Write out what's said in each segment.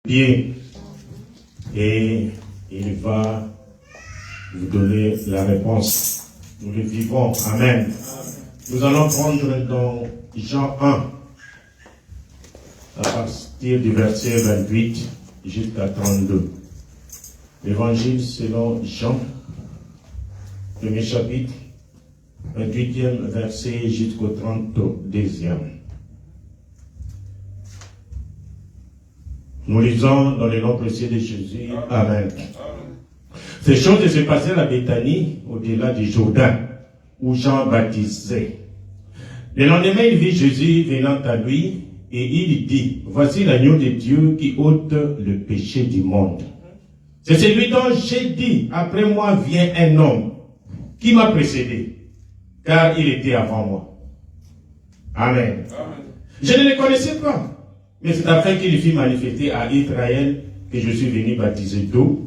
Bien. Et il va vous donner la réponse. Nous le vivons. Amen. Nous allons prendre dans Jean 1, à partir du verset 28 jusqu'à 32. L'évangile selon Jean, premier chapitre, 28e verset jusqu'au 32e. Nous lisons dans le nom précieux de Jésus. Amen. Ces choses se passèrent à Béthanie, au-delà du Jourdain, où Jean baptisait. Le lendemain, il vit Jésus venant à lui, et il dit, voici l'agneau de Dieu qui ôte le péché du monde. C'est celui dont j'ai dit, après moi vient un homme qui m'a précédé, car il était avant moi. Amen. Je ne le connaissais pas, mais c'est afin qu'il fit manifester à Israël que je suis venu baptiser d'eau.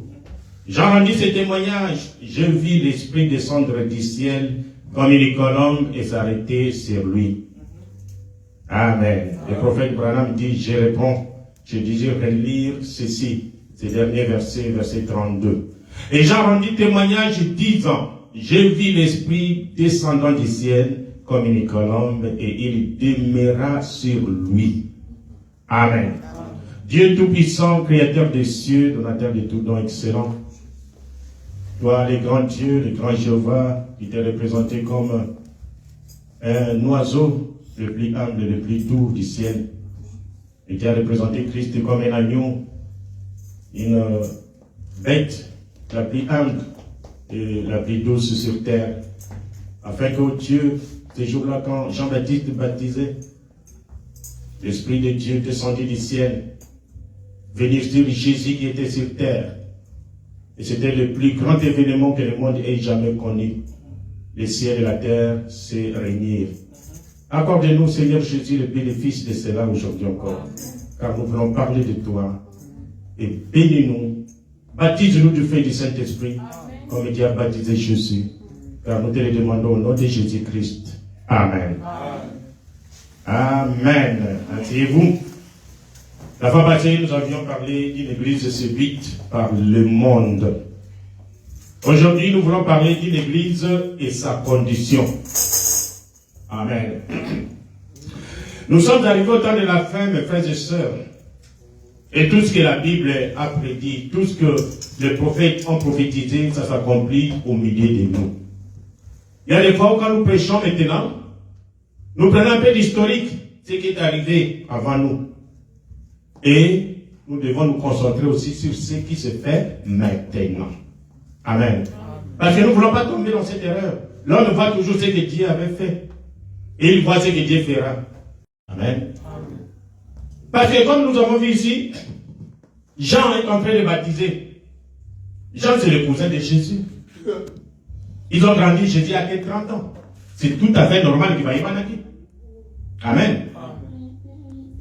Jean rendit ce témoignage, je vis l'Esprit descendre du ciel comme une colombe et s'arrêter sur lui. Amen. Le prophète Branham dit, je réponds, je désire relire ceci, ces derniers versets, verset 32. Et Jean rendit témoignage disant, je vis l'Esprit descendant du ciel comme une colombe et il demeura sur lui. Amen. Dieu Tout-Puissant, Créateur des cieux, donateur de tout don excellent, toi, le grand Dieu, le grand Jéhovah, qui t'est représenté comme un oiseau le plus humble, le plus doux du ciel, et qui a représenté Christ comme un agneau, une bête la plus humble et la plus douce sur terre, afin que Dieu, ce jour-là, quand Jean-Baptiste baptisait, l'Esprit de Dieu descendit du ciel, venir sur Jésus qui était sur terre. Et c'était le plus grand événement que le monde ait jamais connu. Le ciel et la terre se réunirent. Accorde-nous, Seigneur Jésus, le bénéfice de cela aujourd'hui encore. Car nous voulons parler de toi. Et bénis-nous. Baptise-nous du feu du Saint-Esprit, comme tu as baptisé Jésus. Car nous te le demandons au nom de Jésus-Christ. Amen. Amen. Asseyez-vous. La fois passée, nous avions parlé d'une église séduite par le monde. Aujourd'hui, nous voulons parler d'une église et sa condition. Amen. Nous sommes arrivés au temps de la fin, mes frères et sœurs. Et tout ce que la Bible a prédit, tout ce que les prophètes ont prophétisé, ça s'accomplit au milieu de nous. Il y a des fois où quand nous prêchons maintenant, nous prenons un peu d'historique, ce qui est arrivé avant nous. Et nous devons nous concentrer aussi sur ce qui se fait maintenant. Amen. Parce que nous ne voulons pas tomber dans cette erreur. L'homme voit toujours ce que Dieu avait fait. Et il voit ce que Dieu fera. Amen. Parce que comme nous avons vu ici, Jean est en train de baptiser. Jean, c'est le cousin de Jésus. Ils ont grandi, Jésus a que 30 ans. C'est tout à fait normal qu'il va y avoir naquer. Amen.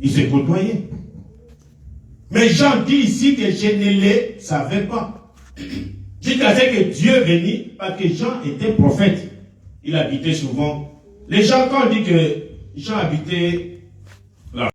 Ils se côtoyaient. Mais Jean dit ici que je ne les savais pas. Jusqu'à ce que Dieu venait, parce que Jean était prophète. Il habitait souvent. Les gens, quand on dit que Jean habitait